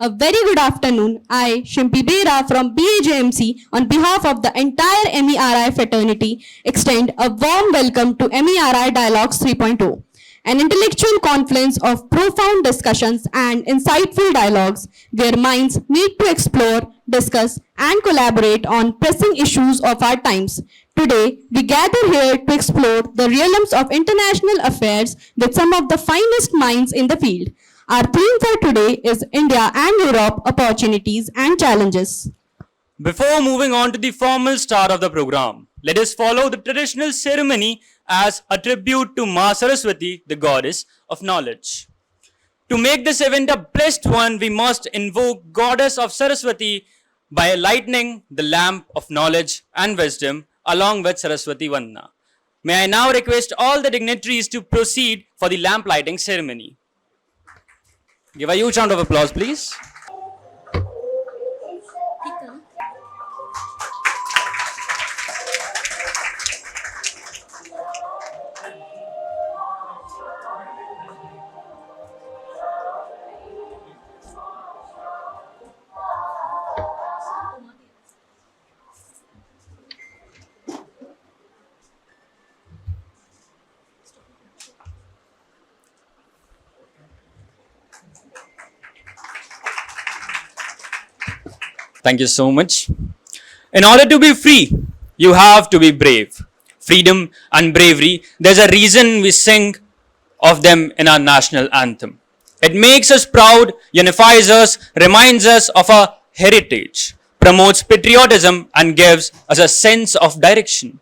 A very good afternoon. I, Shimpi Bera from BAJMC, on behalf of the entire MERI fraternity, extend a warm welcome to MERI Dialogues 3.0, an intellectual confluence of profound discussions and insightful dialogues where minds meet to explore, discuss, and collaborate on pressing issues of our times. Today, we gather here to explore the realms of international affairs with some of the finest minds in the field. Our theme for today is India and Europe, opportunities and challenges. Before moving on to the formal start of the program, let us follow the traditional ceremony as a tribute to Ma Saraswati, the goddess of knowledge. To make this event a blessed one, we must invoke goddess of Saraswati by lighting the lamp of knowledge and wisdom along with Saraswati Vandana. May I now request all the dignitaries to proceed for the lamp lighting ceremony. Give a huge round of applause, please. Thank you so much. In order to be free, you have to be brave. Freedom and bravery, there's a reason we sing of them in our national anthem. It makes us proud, unifies us, reminds us of our heritage, promotes patriotism and gives us a sense of direction.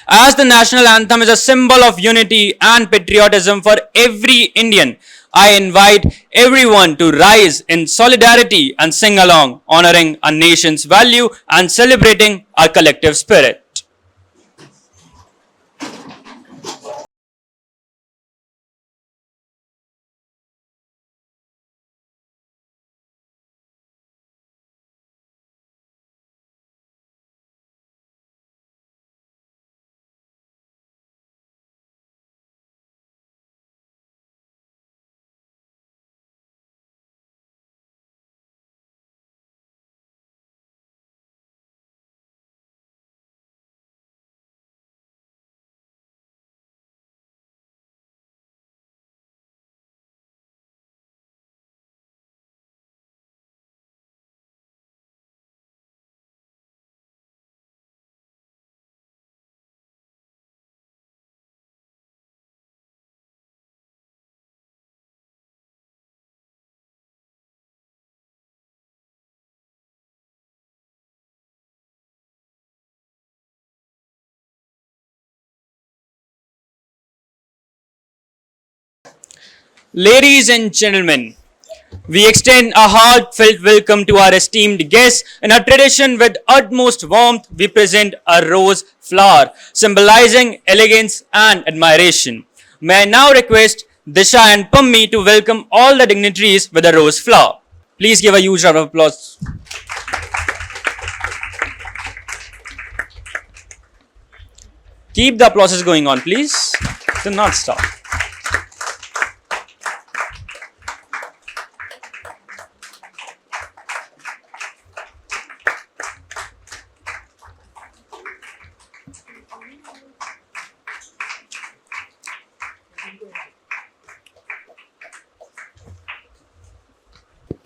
As the national anthem is a symbol of unity and patriotism for every Indian, I invite everyone to rise in solidarity and sing along, honoring our nation's value and celebrating our collective spirit. Ladies and gentlemen, we extend a heartfelt welcome to our esteemed guests. In a tradition with utmost warmth, we present a rose flower, symbolizing elegance and admiration. May I now request Disha and Pammi to welcome all the dignitaries with a rose flower. Please give a huge round of applause. Keep the applauses going on, please. Do not stop.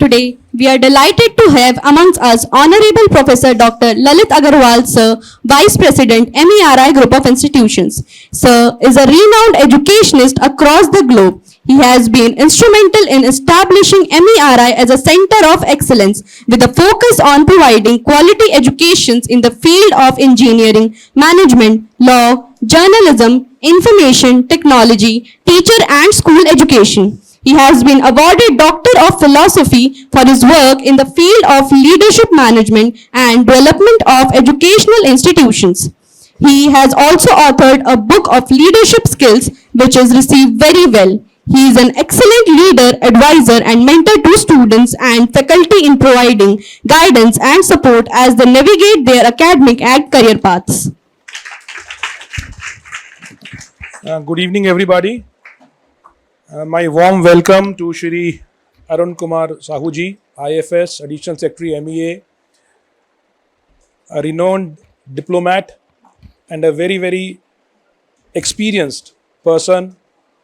Today, we are delighted to have amongst us Honorable Professor Dr. Lalit Agarwal, Sir, Vice President, MERI Group of Institutions. Sir is a renowned educationist across the globe. He has been instrumental in establishing MERI as a center of excellence with a focus on providing quality educations in the field of engineering, management, law, journalism, information, technology, teacher and school education. He has been awarded Doctor of Philosophy for his work in the field of leadership management and development of educational institutions. He has also authored a book of leadership skills which is received very well. He is an excellent leader, advisor and mentor to students and faculty in providing guidance and support as they navigate their academic and career paths. Good evening, everybody. My warm welcome to Shri Arun Kumar Sahuji, IFS, Additional Secretary, MEA, a renowned diplomat, and a very, very experienced person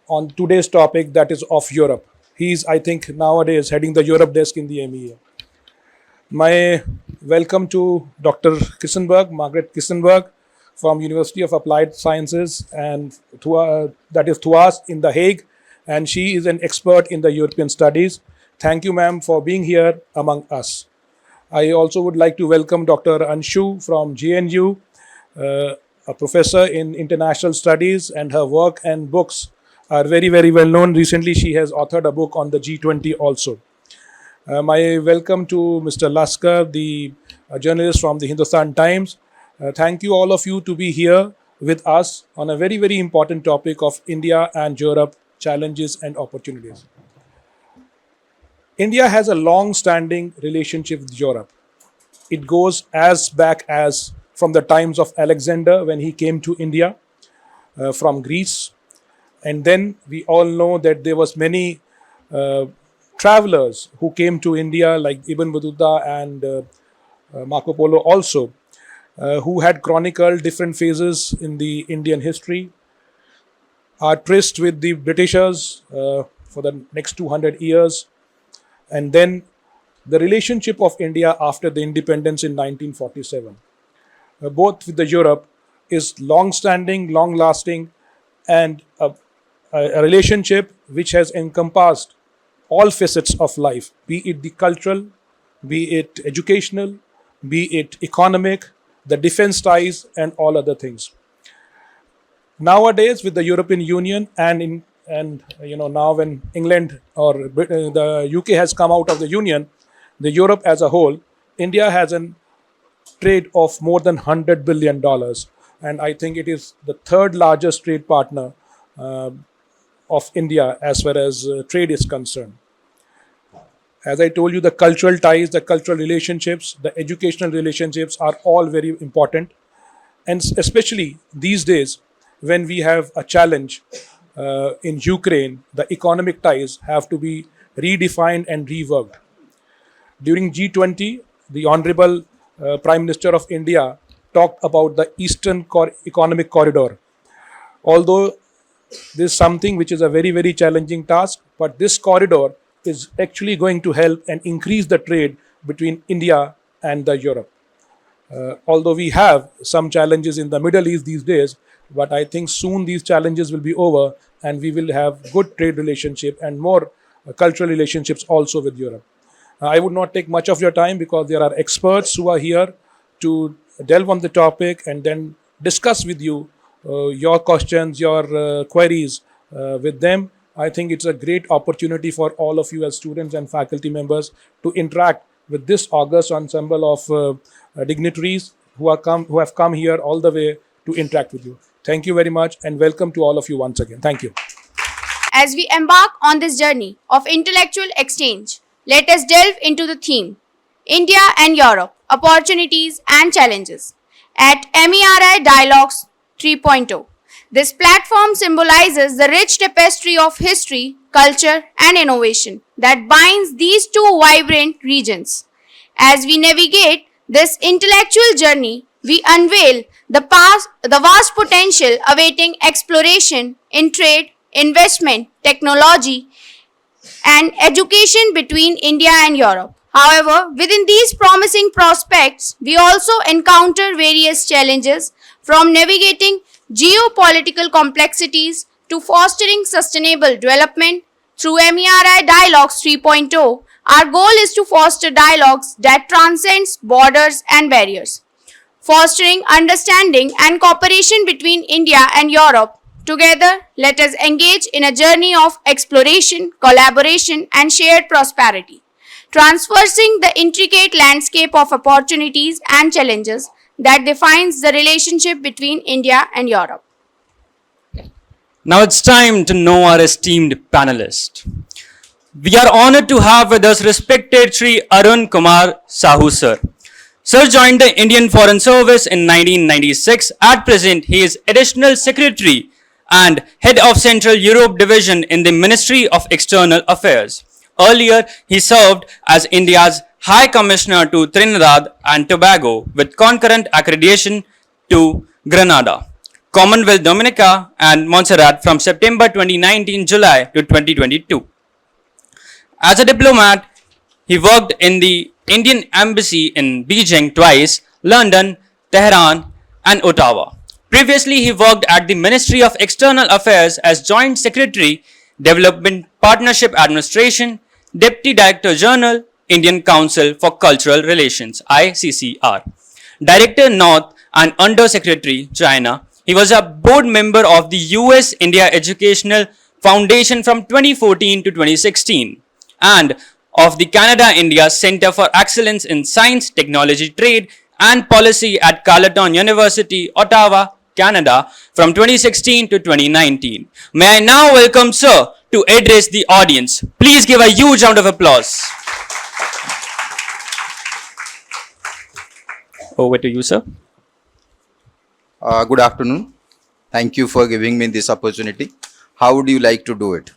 on today's topic, that is of Europe. He's, I think, nowadays heading the Europe desk in the MEA. My welcome to Dr. Kissenberg, Margaret Kissenberg, from University of Applied Sciences, and that is TUAS in The Hague, and she is an expert in the European studies. Thank you, ma'am, for being here among us. I also would like to welcome Dr. Anshu from GNU, a professor in international studies, and her work and books are very, very well known. Recently, she has authored a book on the G20 also. My welcome to Mr. Laskar, the journalist from the Hindustan Times. Thank you, all of you, to be here with us on a very, very important topic of India and Europe, challenges and opportunities. India has a long-standing relationship with Europe. It goes as back as from the times of Alexander, when he came to India from Greece. And then we all know that there was many travelers who came to India, like Ibn Battuta and Marco Polo also, who had chronicled different phases in the Indian history, are tryst with the Britishers for the next 200 years, and then the relationship of India after the independence in 1947, both with the Europe, is long-standing, long-lasting, and a relationship which has encompassed all facets of life, be it the cultural, be it educational, be it economic, the defense ties, and all other things. Nowadays, with the European Union and now when England or the UK has come out of the Union, the Europe as a whole, India has a trade of more than $100 billion. And I think it is the third largest trade partner of India as far as trade is concerned. As I told you, the cultural ties, the cultural relationships, the educational relationships are all very important. And especially these days, when we have a challenge in Ukraine, the economic ties have to be redefined and reworked. During G20, the Honorable Prime Minister of India talked about the Eastern Economic Corridor. Although this is something which is a very, very challenging task, but this corridor is actually going to help and increase the trade between India and the Europe. Although we have some challenges in the Middle East these days, but I think soon these challenges will be over and we will have good trade relationship and more cultural relationships also with Europe. I would not take much of your time because there are experts who are here to delve on the topic and then discuss with you your questions, your queries with them. I think it's a great opportunity for all of you as students and faculty members to interact with this august ensemble of dignitaries who have come here all the way to interact with you. Thank you very much and welcome to all of you once again. Thank you. As we embark on this journey of intellectual exchange, let us delve into the theme, India and Europe, Opportunities and Challenges, at MERI Dialogues 3.0. This platform symbolizes the rich tapestry of history, culture, and innovation that binds these two vibrant regions. As we navigate this intellectual journey, we unveil the vast potential awaiting exploration in trade, investment, technology, and education between India and Europe. However, within these promising prospects, we also encounter various challenges, from navigating geopolitical complexities to fostering sustainable development. Through MERI Dialogues 3.0, our goal is to foster dialogues that transcends borders and barriers, fostering understanding and cooperation between India and Europe. Together, let us engage in a journey of exploration, collaboration, and shared prosperity, traversing the intricate landscape of opportunities and challenges that defines the relationship between India and Europe. Now it's time to know our esteemed panelist. We are honored to have with us respected Sri Arun Kumar Sahu sir. Sir joined the Indian Foreign Service in 1996. At present, he is Additional Secretary and Head of Central Europe Division in the Ministry of External Affairs. Earlier, he served as India's High Commissioner to Trinidad and Tobago with concurrent accreditation to Grenada, Commonwealth Dominica, and Montserrat from September 2019 July to 2022. As a diplomat, he worked in the Indian Embassy in Beijing twice, London, Tehran, and Ottawa. Previously, he worked at the Ministry of External Affairs as Joint Secretary, Development Partnership Administration, Deputy Director General, Indian Council for Cultural Relations, ICCR, Director North and Under Secretary, China. He was a board member of the US India Educational Foundation from 2014 to 2016 and of the Canada-India Centre for Excellence in Science, Technology, Trade and Policy at Carleton University, Ottawa, Canada from 2016 to 2019. May I now welcome Sir to address the audience. Please give a huge round of applause. Over to you, sir. Good afternoon. Thank you for giving me this opportunity. How would you like to do it?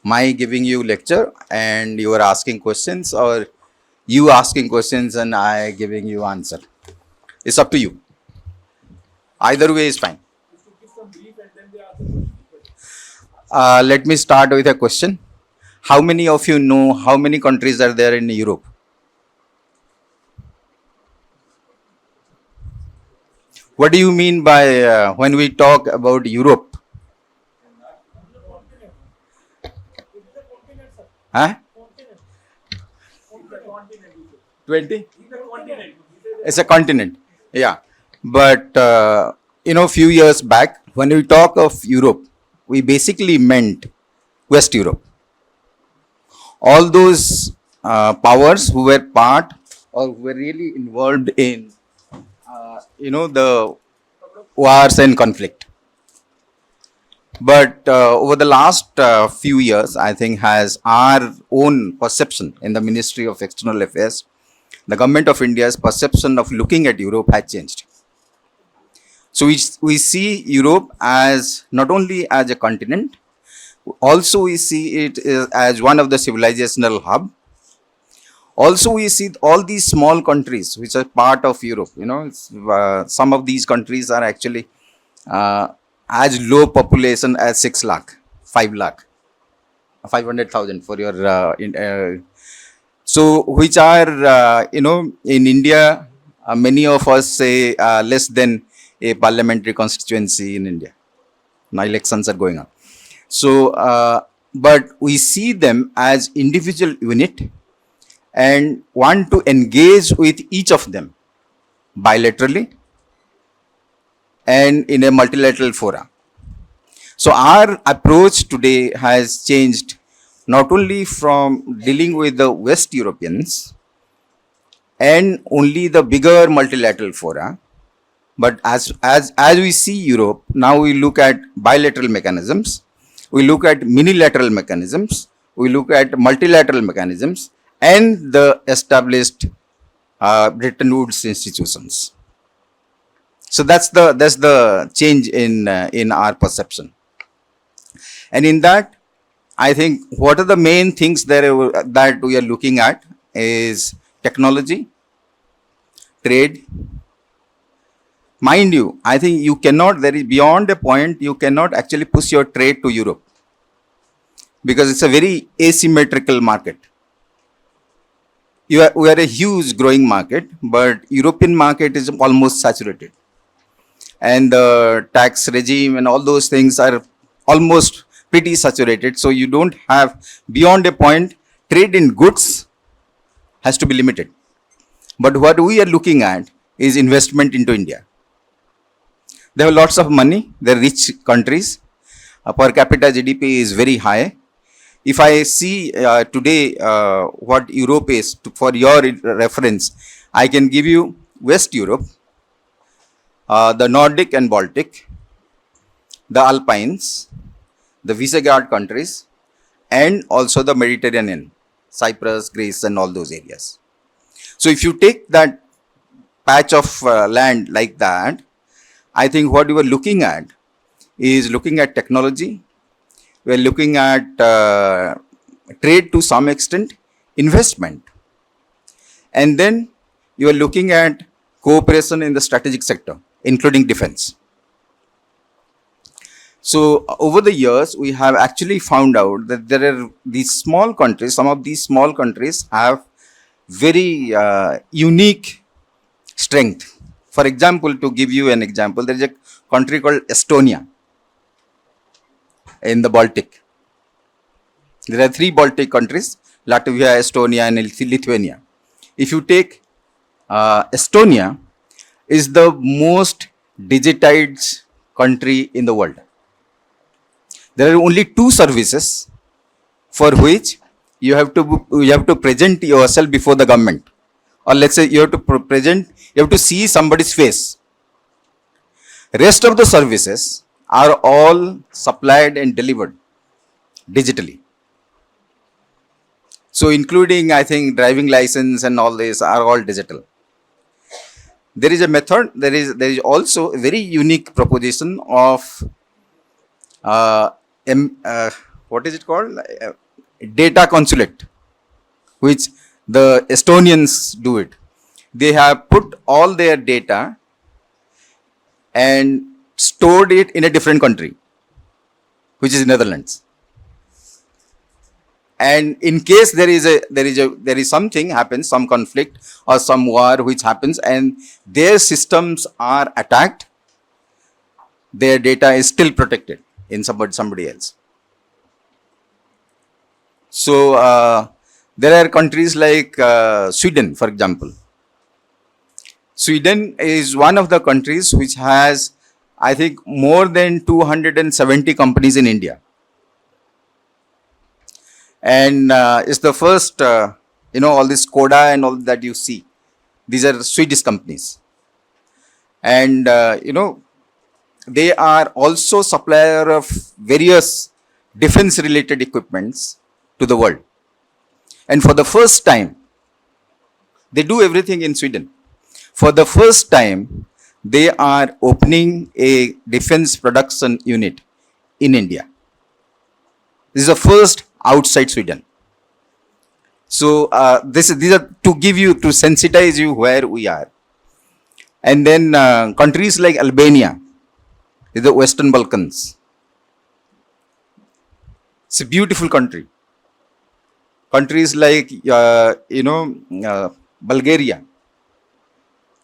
My giving you lecture and you are asking questions, or you asking questions and I giving you answer? It's up to you. Either way is fine. Let me start with a question. How many of you know how many countries are there in Europe? What do you mean by when we talk about Europe? Huh? 20? It's a continent. Yeah. But, few years back, when we talk of Europe, we basically meant West Europe. All those powers who were part or who were really involved in, the wars and conflict. But over the last few years, I think has our own perception in the Ministry of External Affairs, the Government of India's perception of looking at Europe has changed. So we see Europe as not only as a continent, also we see it as one of the civilizational hub. Also we see all these small countries which are part of Europe. Some of these countries are actually as low population as 6 lakh, 5 lakh, 500,000 for your, so which are, in India, many of us say less than a parliamentary constituency in India. Now elections are going on. So, but we see them as individual unit and want to engage with each of them bilaterally and in a multilateral fora. So our approach today has changed not only from dealing with the West Europeans and only the bigger multilateral fora, but as we see Europe, now we look at bilateral mechanisms, we look at minilateral mechanisms, we look at multilateral mechanisms and the established Bretton Woods institutions. So that's the change in our perception. And in that, I think what are the main things that we are looking at is technology, trade. Mind you, I think you cannot, there is beyond a point, you cannot actually push your trade to Europe because it's a very asymmetrical market. We are a huge growing market, but European market is almost saturated. And the tax regime and all those things are almost pretty saturated. So you don't have, beyond a point, trade in goods has to be limited. But what we are looking at is investment into India. They have lots of money. They're rich countries. Per capita GDP is very high. If I see today what Europe is, for your reference, I can give you West Europe, the Nordic and Baltic, the Alpines, the Visegrad countries, and also the Mediterranean, Cyprus, Greece, and all those areas. So if you take that patch of land like that, I think what we were looking at is looking at technology. We are looking at trade to some extent, investment. And then you are looking at cooperation in the strategic sector, including defense. So over the years, we have actually found out that there are these small countries, some of these small countries have very unique strength. For example, to give you an example, there is a country called Estonia in the Baltic. There are 3 Baltic countries, Latvia, Estonia, and Lithuania. If you take Estonia, is the most digitized country in the world. There are only 2 services for which you have to present yourself before the government, or let's say you have to see somebody's face. Rest of the services are all supplied and delivered digitally. So including, I think, driving license and all this are all digital. There is a method, there is also a very unique proposition of what is it called? Data consulate, which the Estonians do it. They have put all their data and stored it in a different country, which is Netherlands. And in case there is something happens, some conflict or some war which happens, and their systems are attacked, their data is still protected in somebody else. So there are countries like Sweden, for example. Sweden is one of the countries which has, I think, more than 270 companies in India. And it's the first, all this Skoda and all that you see. These are Swedish companies. And, they are also supplier of various defense related equipments to the world. And for the first time, they do everything in Sweden. For the first time, they are opening a defense production unit in India. This is the first outside Sweden. So these are to sensitize you where we are. And then countries like Albania, in the Western Balkans. It's a beautiful country. Countries like, Bulgaria.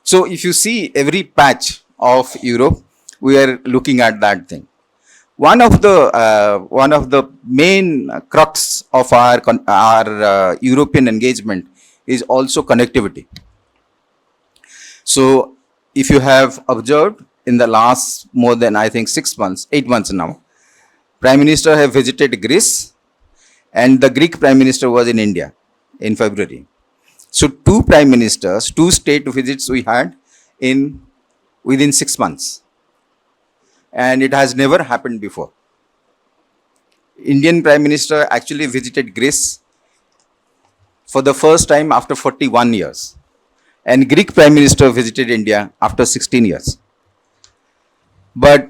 So if you see every patch of Europe, we are looking at that thing. One of the main crux of our European engagement is also connectivity. So if you have observed in the last more than, I think, 8 months now, Prime Minister have visited Greece, and the Greek Prime Minister was in India in February. So 2 prime ministers, 2 state visits we had within 6 months. And it has never happened before. Indian Prime Minister actually visited Greece for the first time after 41 years. And Greek Prime Minister visited India after 16 years. But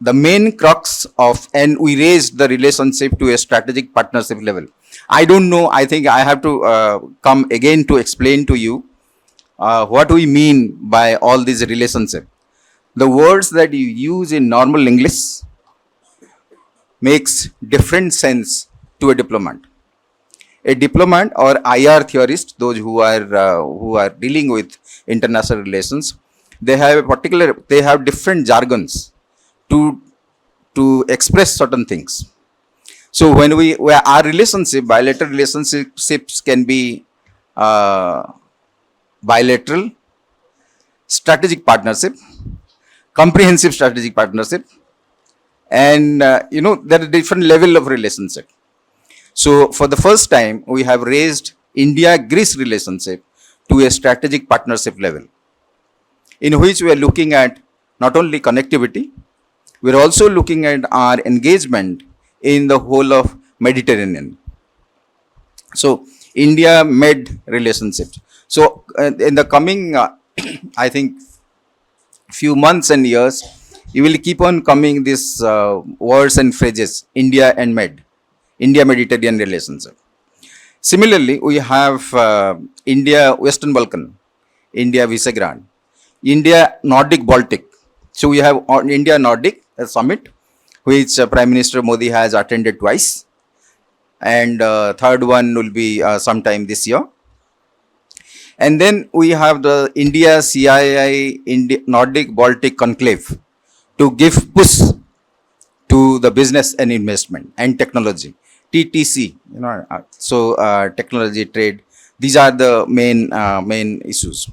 the main crux and we raised the relationship to a strategic partnership level. I don't know, I think I have to come again to explain to you what we mean by all these relationships. The words that you use in normal English makes different sense to a diplomat. A diplomat or IR theorist, those who are dealing with international relations, they have different jargons to express certain things. So when our bilateral relationships can be bilateral, strategic partnership, comprehensive strategic partnership, and there are different level of relationship. So for the first time, we have raised India-Greece relationship to a strategic partnership level, in which we are looking at not only connectivity, we are also looking at our engagement in the whole of Mediterranean. So India-Med relationships. So in the coming, I think, few months and years, you will keep on coming these words and phrases, India and Med, India-Mediterranean relationship. Similarly, we have India, Western Balkan, India, Visegrad, India, Nordic, Baltic. So we have India Nordic summit, which Prime Minister Modi has attended twice, and third one will be sometime this year. And then we have the India CII India Nordic Baltic Conclave to give push to the business and investment and technology, TTC. Technology, trade. These are the main issues.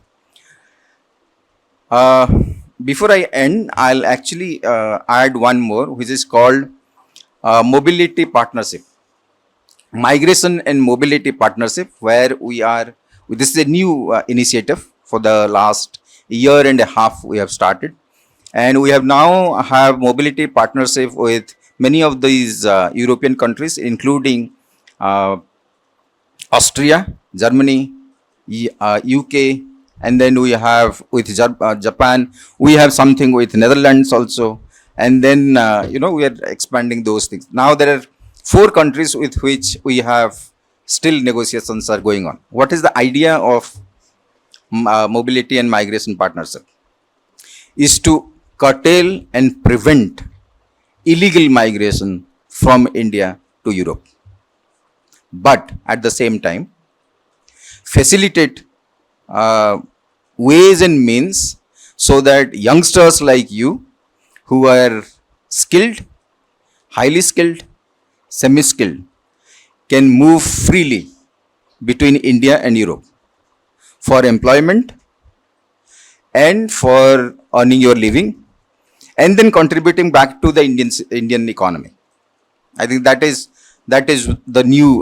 Uh, Before I end, I'll actually add one more, which is called mobility partnership, migration and mobility partnership, where we are. This is a new initiative for the last year and a half we have started, and we have now have mobility partnership with many of these European countries, including uh, Austria, Germany, UK, and then we have with Japan. We have something with Netherlands also, and then we are expanding those things. Now there are 4 countries with which we have still negotiations are going on. What is the idea of mobility and migration partnership? Is to curtail and prevent illegal migration from India to Europe, but at the same time facilitate uh, ways and means so that youngsters like you who are skilled, highly skilled, semi skilled can move freely between India and Europe for employment and for earning your living and then contributing back to the Indian economy. I think that is the new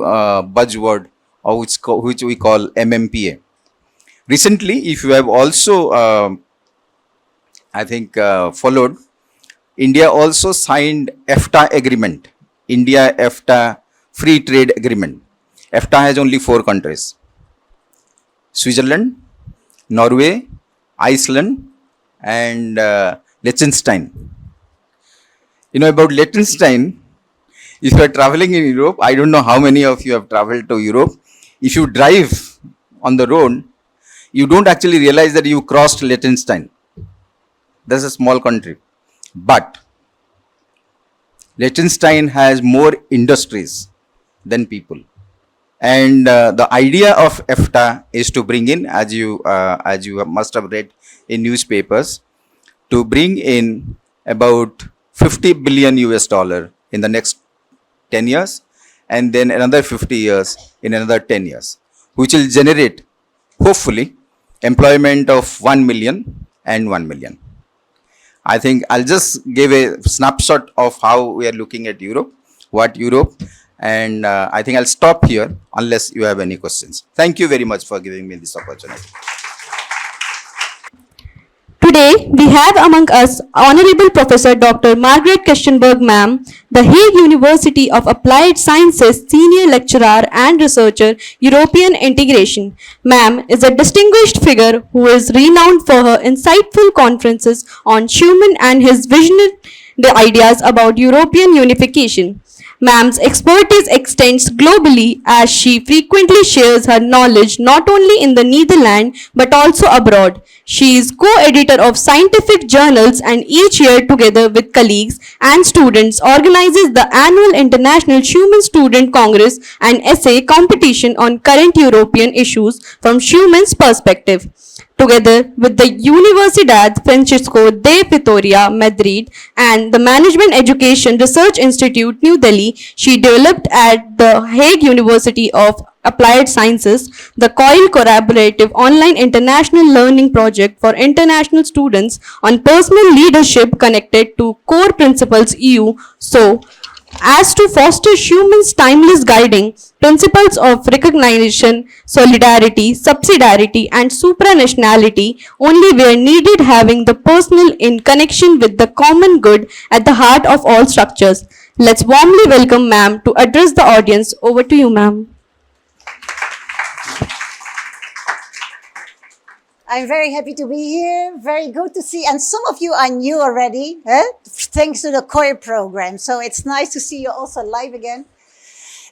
buzzword of which we call MMPA. Recently, if you have also, I think, followed, India also signed EFTA agreement, India EFTA free trade agreement. EFTA has only 4 countries: Switzerland, Norway, Iceland, and Liechtenstein. About Liechtenstein, if you are traveling in Europe, I don't know how many of you have traveled to Europe. If you drive on the road, you don't actually realize that you crossed Liechtenstein. That's a small country. But Liechtenstein has more industries than people. And the idea of EFTA is to bring in, as you must have read in newspapers, to bring in about 50 billion US dollar in the next 10 years, and then another 50 years in another 10 years, which will generate, hopefully, employment of 1 million and 1 million. I think I'll just give a snapshot of how we are looking at Europe, and I think I'll stop here unless you have any questions. Thank you very much for giving me this opportunity. Today, we have among us Honorable Professor Dr. Margaret Kirstenberg, Ma'am, the Hague University of Applied Sciences Senior Lecturer and Researcher, European Integration. Ma'am is a distinguished figure who is renowned for her insightful conferences on Schuman and his visionary ideas about European unification. Ma'am's expertise extends globally as she frequently shares her knowledge not only in the Netherlands but also abroad. She is co-editor of scientific journals and each year together with colleagues and students organizes the annual International Schuman Student Congress and essay competition on current European issues from Schumann's perspective. Together with the Universidad Francisco de Vitoria, Madrid, and the Management Education Research Institute, New Delhi, she developed at the Hague University of Applied Sciences the COIL Collaborative Online International Learning Project for international students on personal leadership connected to core principles EU, so as to foster Schumann's timeless guiding principles of recognition, solidarity, subsidiarity, and supranationality only where needed, having the personal in connection with the common good at the heart of all structures. Let's warmly welcome Ma'am to address the audience. Over to you, Ma'am. I'm very happy to be here. Very good to see. And some of you I knew already, thanks to the COIR program. So it's nice to see you also live again.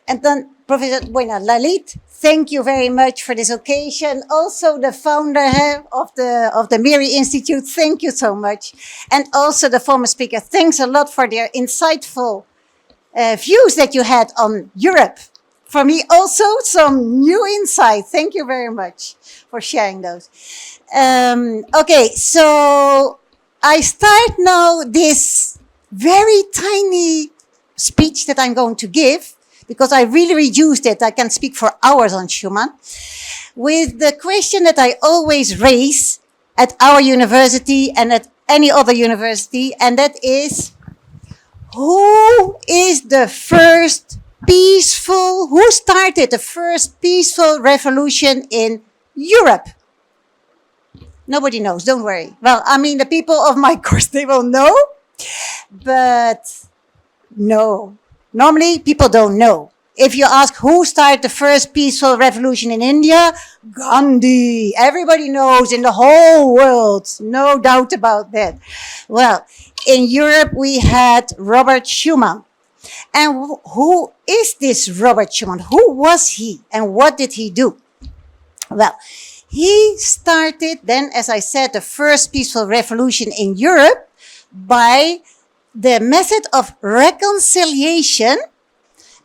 And then Professor Lalit, thank you very much for this occasion. Also the founder of the Meri Institute, thank you so much. And also the former speaker, thanks a lot for their insightful views that you had on Europe. For me also some new insight. Thank you very much for sharing those. Okay, so I start now this very tiny speech that I'm going to give, because I really reduced it. I can speak for hours on Schumann, with the question that I always raise at our university and at any other university, and that is, who started the first peaceful revolution in Europe? Nobody knows, don't worry. Well, I mean, the people of my course, they will know, but no. Normally, people don't know. If you ask who started the first peaceful revolution in India, Gandhi. Everybody knows in the whole world. No doubt about that. Well, in Europe, we had Robert Schuman. And who is this Robert Schuman? Who was he and what did he do? Well, he started then, as I said, the first peaceful revolution in Europe by the method of reconciliation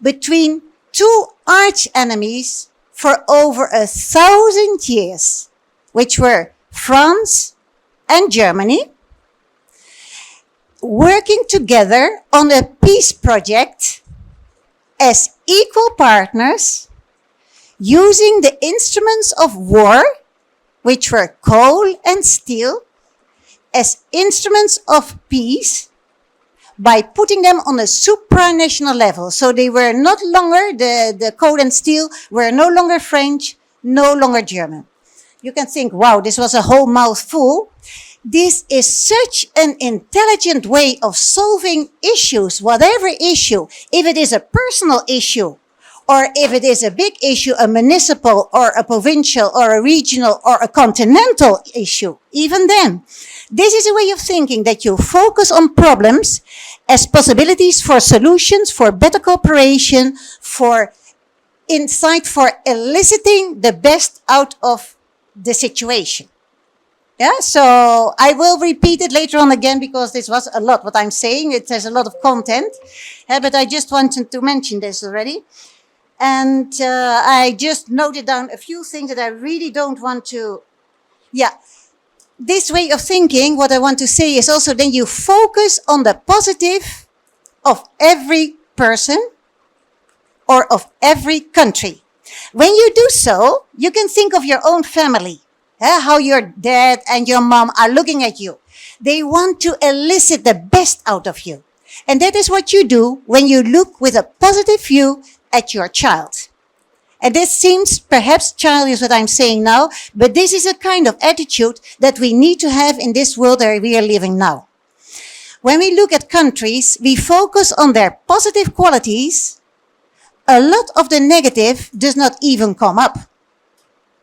between two arch enemies for over 1,000 years, which were France and Germany, working together on a peace project as equal partners, using the instruments of war, which were coal and steel, as instruments of peace, by putting them on a supranational level. So they were not longer, the coal and steel were no longer French, no longer German. You can think, wow, this was a whole mouthful. This is such an intelligent way of solving issues, whatever issue, if it is a personal issue, or if it is a big issue, a municipal or a provincial or a regional or a continental issue, even then. This is a way of thinking that you focus on problems as possibilities for solutions, for better cooperation, for insight, for eliciting the best out of the situation. Yeah, so I will repeat it later on again because this was a lot what I'm saying. It has a lot of content, but I just wanted to mention this already. And I just noted down a few things that I really don't want to, this way of thinking, what I want to say is also then you focus on the positive of every person or of every country. When you do so, you can think of your own family, how your dad and your mom are looking at you. They want to elicit the best out of you. And that is what you do when you look with a positive view at your child. And this seems perhaps childish what I'm saying now, but this is a kind of attitude that we need to have in this world that we are living now. When we look at countries, we focus on their positive qualities. A lot of the negative does not even come up.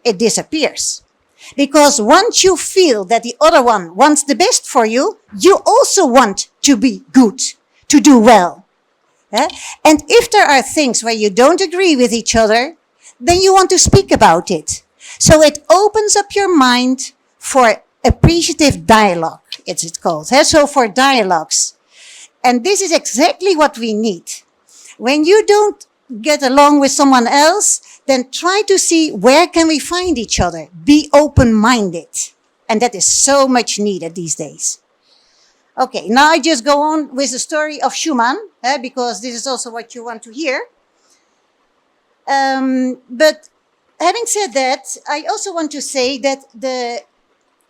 It disappears. Because once you feel that the other one wants the best for you, you also want to be good, to do well. And if there are things where you don't agree with each other, then you want to speak about it. So it opens up your mind for appreciative dialogue, it's called. So for dialogues. And this is exactly what we need. When you don't get along with someone else, then try to see where can we find each other. Be open-minded. And that is so much needed these days. Okay, now I just go on with the story of Schumann, because this is also what you want to hear. But having said that, I also want to say that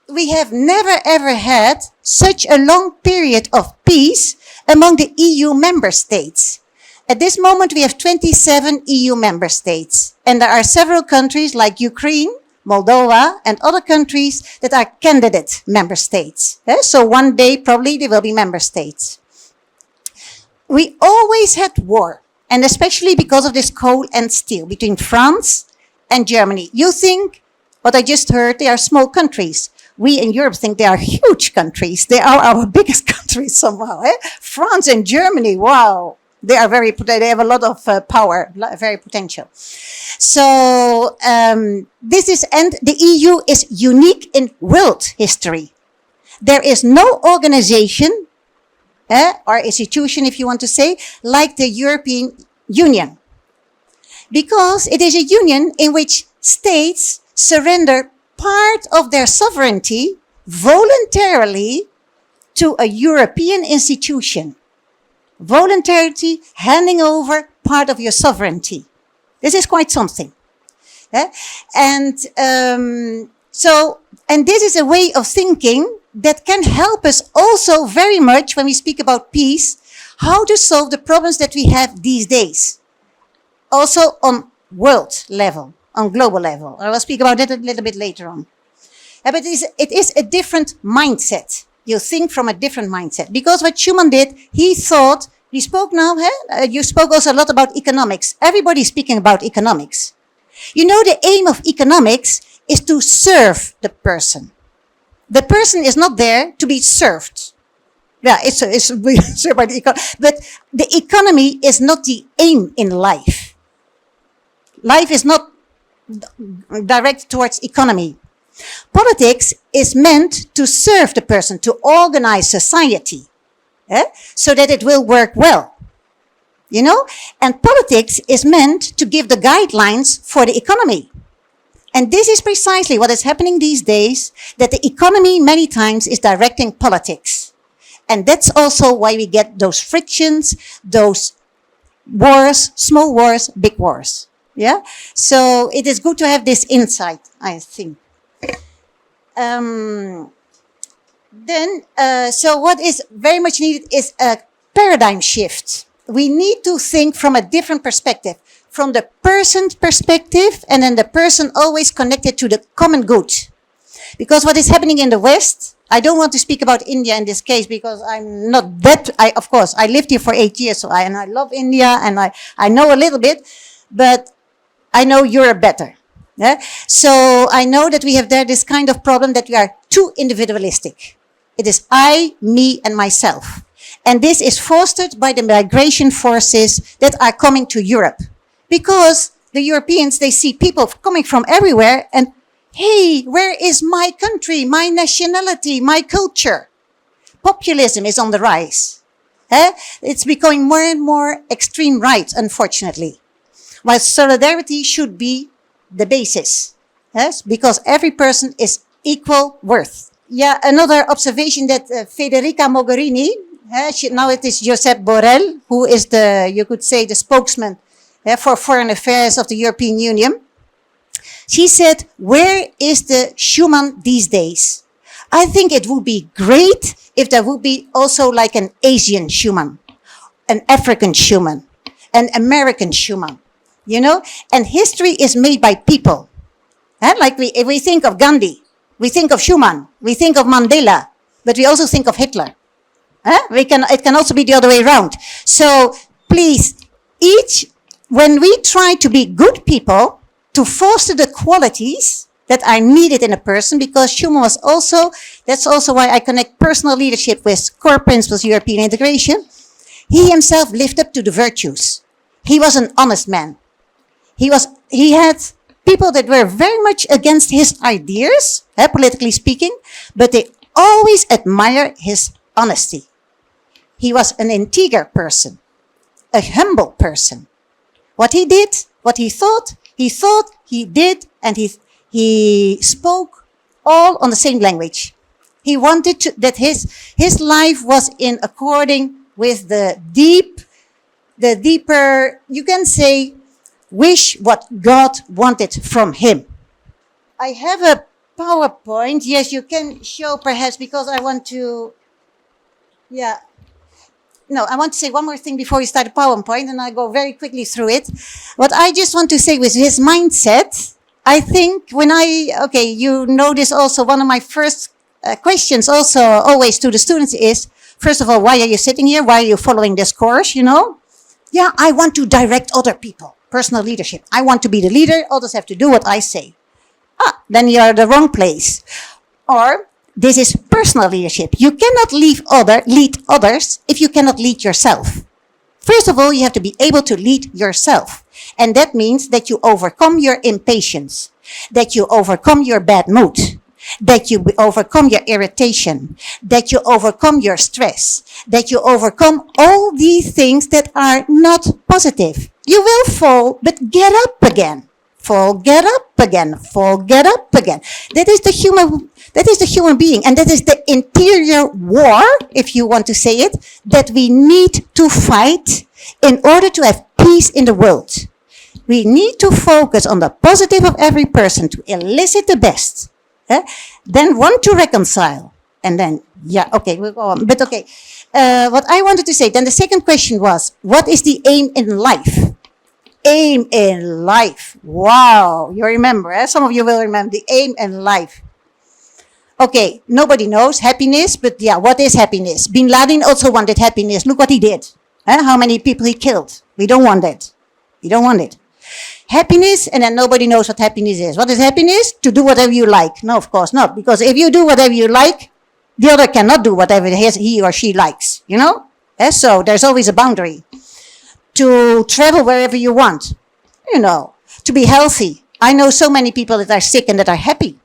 we have never ever had such a long period of peace among the EU member states. At this moment, we have 27 EU member states. And there are several countries like Ukraine, Moldova, and other countries that are candidate member states. So one day, probably, they will be member states. We always had war. And especially because of this coal and steel between France and Germany. You think, what I just heard, they are small countries. We in Europe think they are huge countries. They are our biggest countries somehow. France and Germany, wow. They are they have a lot of power, very potential. So and the EU is unique in world history. There is no organization or institution, if you want to say, like the European Union. Because it is a union in which states surrender part of their sovereignty voluntarily to a European institution. Voluntarily handing over part of your sovereignty. This is quite something. And this is a way of thinking that can help us also very much when we speak about peace, how to solve the problems that we have these days. Also on world level, on global level. I will speak about it a little bit later on. But it is a different mindset. You think from a different mindset. Because what Schuman did, he spoke now, you spoke also a lot about economics. Everybody's speaking about economics. You know, the aim of economics is to serve the person. The person is not there to be served. Yeah, it's served by the economy. But the economy is not the aim in life. Life is not directed towards economy. Politics is meant to serve the person, to organize society, so that it will work well. You know? And politics is meant to give the guidelines for the economy. And this is precisely what is happening these days, that the economy many times is directing politics. And that's also why we get those frictions, those wars, small wars, big wars. Yeah? So it is good to have this insight, I think. So what is very much needed is a paradigm shift. We need to think from a different perspective, from the person's perspective, and then the person always connected to the common good. Because what is happening in the West, I don't want to speak about India in this case because I'm not that, of course, I lived here for 8 years, and I love India, and I know a little bit, but I know Europe better. Yeah? So I know that we have there this kind of problem that we are too individualistic. It is I, me, and myself. And this is fostered by the migration forces that are coming to Europe. Because the Europeans, they see people coming from everywhere and, hey, where is my country, my nationality, my culture? Populism is on the rise. It's becoming more and more extreme right, unfortunately. While solidarity should be the basis. Yes, because every person is equal worth. Yeah, another observation that Federica Mogherini, now it is Josep Borrell, who is you could say, the spokesman for foreign affairs of the European Union. She said, where is the Schuman these days? I think it would be great if there would be also like an Asian Schuman, an African Schuman, an American Schuman, you know? And history is made by people. Like if we think of Gandhi, we think of Schuman, we think of Mandela, but we also think of Hitler. It can also be the other way around. So please, when we try to be good people, to foster the qualities that are needed in a person, because Schuman was also, that's also why I connect personal leadership with core principles of European integration. He himself lived up to the virtues. He was an honest man. He had people that were very much against his ideas, politically speaking, but they always admire his honesty. He was an integer person, a humble person. What he did, what he thought, he did, and he spoke all on the same language. He wanted that his life was in according with the deeper, you can say, wish what God wanted from him. I have a PowerPoint. Yes, you can show perhaps because I want to, yeah. No, I want to say one more thing before we start the PowerPoint, and I go very quickly through it. What I just want to say with his mindset, I think you know this also, one of my first questions also always to the students is, first of all, why are you sitting here? Why are you following this course, you know? Yeah, I want to direct other people, personal leadership. I want to be the leader, others have to do what I say. Then you are at the wrong place. Or, this is personal leadership. You cannot lead others if you cannot lead yourself. First of all, you have to be able to lead yourself. And that means that you overcome your impatience, that you overcome your bad mood, that you overcome your irritation, that you overcome your stress, that you overcome all these things that are not positive. You will fall, but get up again. Fall, get up again. Fall, get up again. That is the human being, and that is the interior war, if you want to say it, that we need to fight in order to have peace in the world. We need to focus on the positive of every person to elicit the best. Then want to reconcile. And then, we'll go on. But what I wanted to say, then the second question was, what is the aim in life? Aim in life. Wow, you remember, some of you will remember the aim in life. Okay, nobody knows happiness, but what is happiness? Bin Laden also wanted happiness. Look what he did. How many people he killed. We don't want that. We don't want it. Happiness, and then nobody knows what happiness is. What is happiness? To do whatever you like. No, of course not. Because if you do whatever you like, the other cannot do whatever he or she likes. So there's always a boundary. To travel wherever you want. To be healthy. I know so many people that are sick and that are happy.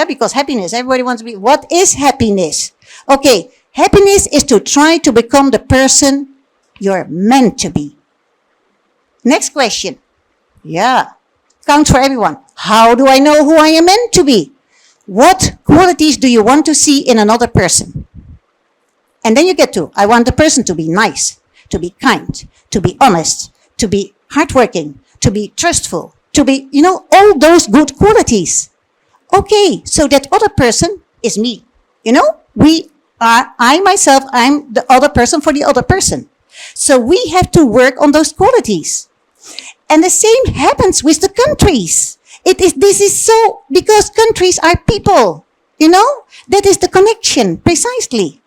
Because happiness, everybody wants to be. What is happiness? Okay, happiness is to try to become the person you're meant to be. Next question. Counts for everyone. How do I know who I am meant to be? What qualities do you want to see in another person? And then you get to, I want the person to be nice, to be kind, to be honest, to be hardworking, to be trustful, to be, all those good qualities. Okay, so that other person is me. I myself, I'm the other person for the other person. So we have to work on those qualities. And the same happens with the countries. This is so, because countries are people, that is the connection, precisely.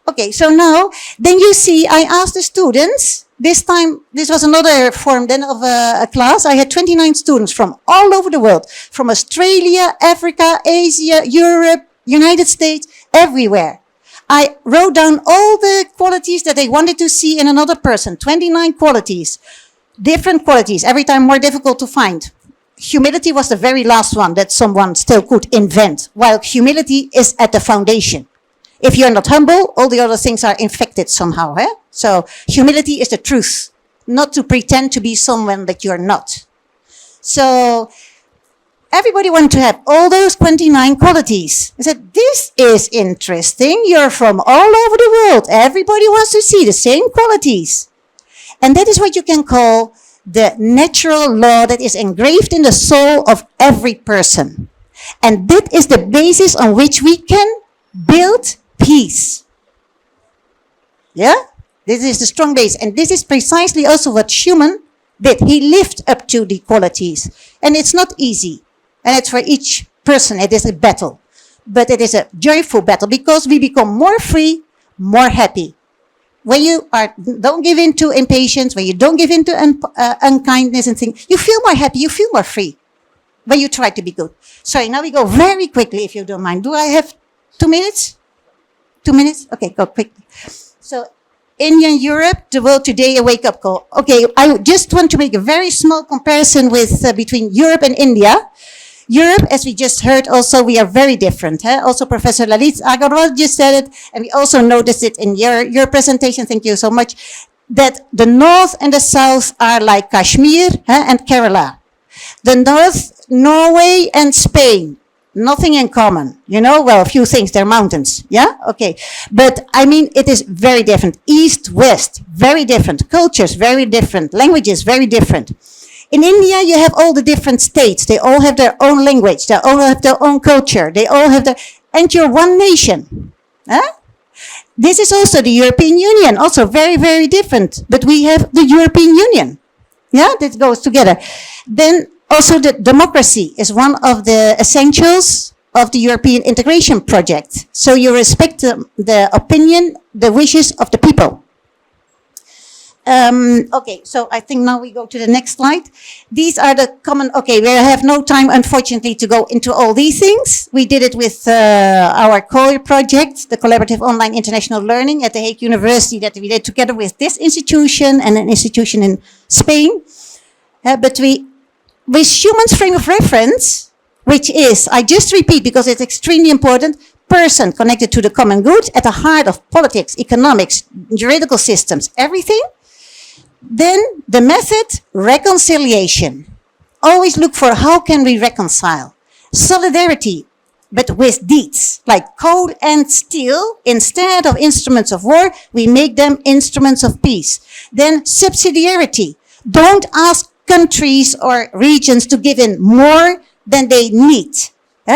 Okay, so now, then you see, I asked the students, this time, this was another form then of a class. I had 29 students from all over the world, from Australia, Africa, Asia, Europe, United States, everywhere. I wrote down all the qualities that they wanted to see in another person, 29 qualities. Different qualities, every time more difficult to find. Humility was the very last one that someone still could invent, while humility is at the foundation. If you're not humble, all the other things are infected somehow. So humility is the truth, not to pretend to be someone that you're not. So everybody wanted to have all those 29 qualities. I said, this is interesting. You're from all over the world. Everybody wants to see the same qualities. And that is what you can call the natural law that is engraved in the soul of every person. And that is the basis on which we can build peace. This is the strong base. And this is precisely also what Schumann did. He lived up to the qualities. And it's not easy. And it's for each person, it is a battle. But it is a joyful battle because we become more free, more happy. When you don't give in to impatience, when you don't give in to unkindness and things, you feel more happy, you feel more free when you try to be good. Sorry, now we go very quickly, if you don't mind. Do I have 2 minutes? 2 minutes? Okay, go quickly. So, India and Europe, the world today, a wake-up call. Okay, I just want to make a very small comparison with between Europe and India. Europe, as we just heard also, we are very different. Also, Professor Lalit Agarwal just said it, and we also noticed it in your presentation, thank you so much, that the North and the South are like Kashmir and Kerala. The North, Norway and Spain, nothing in common. Well, a few things, they're mountains, okay. But, it is very different. East, West, very different. Cultures, very different. Languages, very different. In India, you have all the different states. They all have their own language. They all have their own culture. They all have and you're one nation. This is also the European Union, also very, very different. But we have the European Union. That goes together. Then also the democracy is one of the essentials of the European integration project. So you respect the opinion, the wishes of the people. Okay, so I think now we go to the next slide. These are the common, okay, we have no time, unfortunately, to go into all these things. We did it with our COIR project, the Collaborative Online International Learning at the Hague University, that we did together with this institution and an institution in Spain. But with Schumann's frame of reference, which is, I just repeat because it's extremely important, person connected to the common good at the heart of politics, economics, juridical systems, everything. Then the method, reconciliation. Always look for how can we reconcile. Solidarity, but with deeds, like coal and steel. Instead of instruments of war, we make them instruments of peace. Then subsidiarity. Don't ask countries or regions to give in more than they need,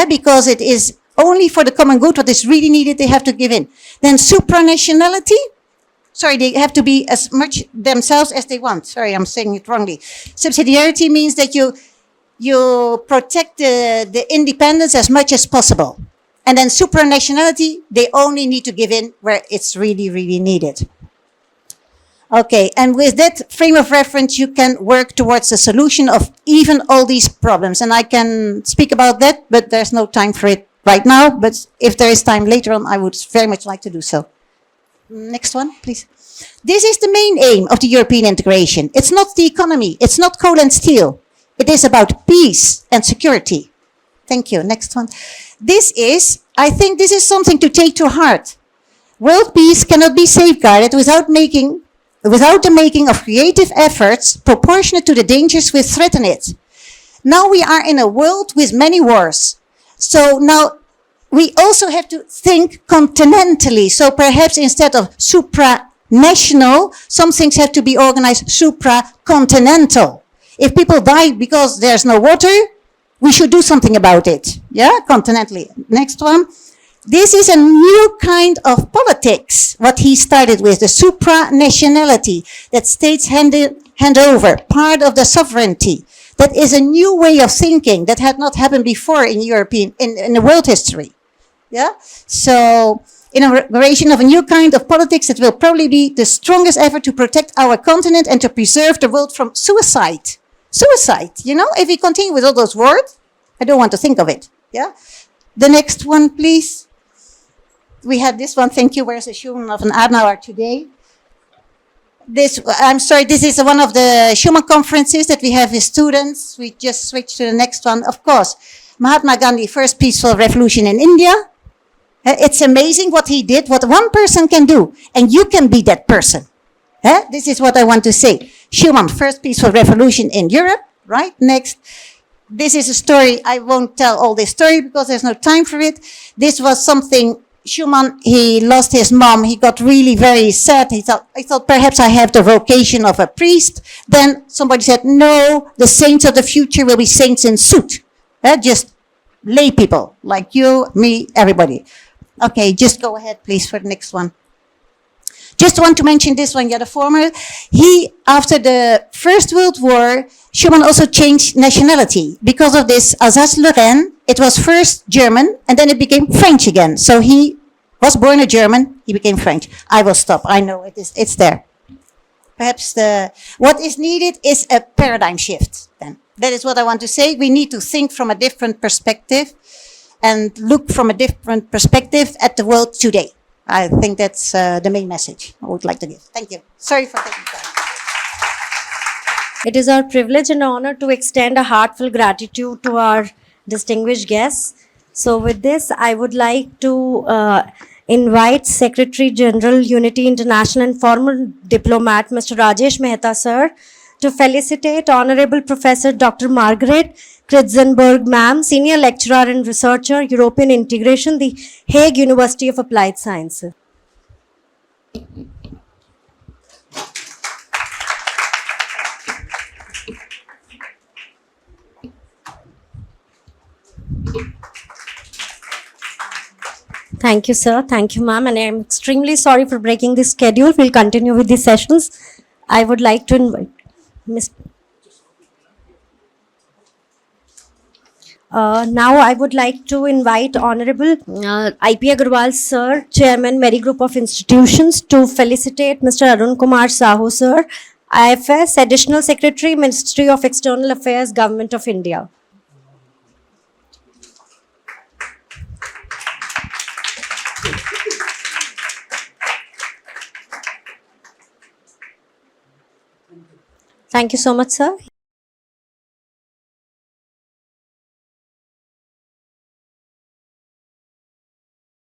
because it is only for the common good what is really needed, they have to give in. Then supranationality. Sorry, they have to be as much themselves as they want. Sorry, I'm saying it wrongly. Subsidiarity means that you protect the independence as much as possible. And then supranationality, they only need to give in where it's really, really needed. Okay, and with that frame of reference, you can work towards the solution of even all these problems. And I can speak about that, but there's no time for it right now. But if there is time later on, I would very much like to do so. Next one, please. This is the main aim of the European integration. It's not the economy. It's not coal and steel. It is about peace and security. Thank you. Next one. I think this is something to take to heart. World peace cannot be safeguarded without the making of creative efforts proportionate to the dangers which threaten it. Now we are in a world with many wars. So now we also have to think continentally. So perhaps instead of supranational, some things have to be organized supracontinental. If people die because there's no water, we should do something about it. Yeah, continentally. Next one. This is a new kind of politics, what he started with, the supranationality, that states hand over part of the sovereignty. That is a new way of thinking that had not happened before in the world history. Yeah. So, inauguration of a new kind of politics that will probably be the strongest effort to protect our continent and to preserve the world from suicide. Suicide, if we continue with all those words, I don't want to think of it. Yeah. The next one, please. We had this one. Thank you. Where's the Schumann of an Adenauer today? This is one of the Schumann conferences that we have with students. We just switched to the next one. Of course, Mahatma Gandhi, first peaceful revolution in India. It's amazing what he did, what one person can do. And you can be that person. This is what I want to say. Schumann, first peaceful revolution in Europe. Right? Next. This is a story. I won't tell all this story because there's no time for it. This was something, Schumann, he lost his mom. He got really very sad. I thought perhaps I have the vocation of a priest. Then somebody said, no, the saints of the future will be saints in suit. Just lay people like you, me, everybody. Okay, just go ahead, please, for the next one. Just want to mention this one, the former. After the First World War, Schumann also changed nationality. Because of this Alsace-Lorraine, it was first German, and then it became French again. So he was born a German, he became French. I will stop, I know it's there. Perhaps what is needed is a paradigm shift then. That is what I want to say. We need to think from a different perspective and look from a different perspective at the world today. I think that's the main message I would like to give. Thank you. Sorry for taking time. It is our privilege and honor to extend a heartfelt gratitude to our distinguished guests. So with this, I would like to invite Secretary General, Unity International and former diplomat, Mr. Rajesh Mehta, sir, to felicitate Honorable Professor Dr. Margaret Kritzenberg, ma'am, Senior Lecturer and Researcher, European Integration, the Hague University of Applied Sciences. Thank you, sir. Thank you, ma'am. And I'm extremely sorry for breaking this schedule. We'll continue with the sessions. I would like to invite Ms. Now I would like to invite Honorable IP Agarwal Sir, Chairman Meri Group of Institutions, to felicitate Mr. Arun Kumar Sahu Sir, IFS Additional Secretary, Ministry of External Affairs, Government of India. Thank you so much, sir.